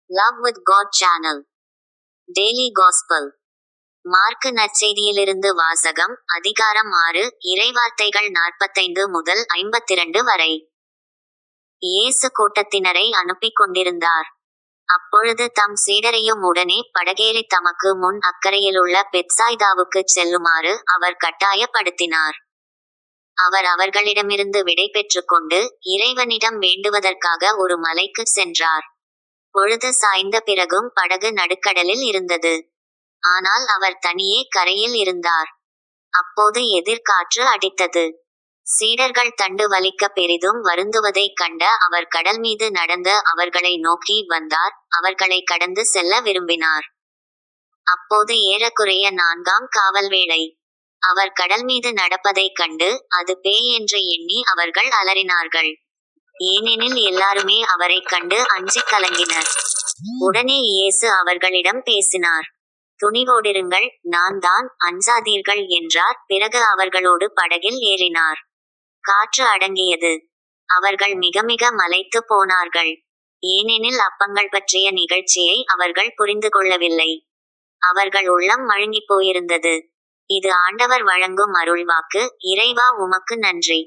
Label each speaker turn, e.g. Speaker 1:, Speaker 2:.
Speaker 1: Love with God channel daily gospel. Mark நற்செய்தியிலிருந்து வாசகம். அதிகாரம் 6, இறைவார்த்தைகள் 45 முதல் 52 வரை. இயேசு கூட்டத்தினரை அனுப்பிக் கொண்டிருந்தார். அப்பொழுது தம் சீடரையும் உடனே படகேறி தமக்கு முன் அக்கரையிலுள்ள பெத்சாய்தாவுக்குச் செல்லுமாறு அவர் கட்டாயப்படுத்தினார். அவர் அவர்களிடமிருந்து விடை பெற்றுக்கொண்டு இறைவனிடம் வேண்டுவதற்காக ஒரு மலைக்குச் சென்றார். பொழுது சாய்ந்த பிறகும் படகு நடுக்கடலில் இருந்தது. ஆனால் அவர் தனியே கரையில் இருந்தார். அப்போது எதிர்காற்று அடித்தது. சீடர்கள் தண்டு வலிக்க பெரிதும் வருந்துவதைக் கண்ட அவர் கடல் மீது நடந்து அவர்களை நோக்கி வந்தார். அவர்களை கடந்து செல்ல விரும்பினார். அப்போது ஏறக்குறைய 4ஆம் காவல் வேளை. அவர் கடல் மீது நடப்பதைக் கண்டு அது பேய் என்று எண்ணி அவர்கள் அலறினார்கள். ஏனெனில் எல்லாருமே அவரைக் கண்டு அஞ்சிக் கலங்கினர். உடனே இயேசு அவர்களிடம் பேசினார். துணிவோடிருங்கள், நான் தான், அஞ்சாதீர்கள் என்றார். பிறகு அவர்களோடு படகில் ஏறினார். காற்று அடங்கியது. அவர்கள் மிக மிக மலைத்து போனார்கள். ஏனெனில் அப்பங்கள் பற்றிய நிகழ்ச்சியை அவர்கள் புரிந்து கொள்ளவில்லை. அவர்கள் உள்ளம் மழுங்கிப் போயிருந்தது. இது ஆண்டவர் வழங்கும் அருள்வாக்கு. இறைவா, உமக்கு நன்றி.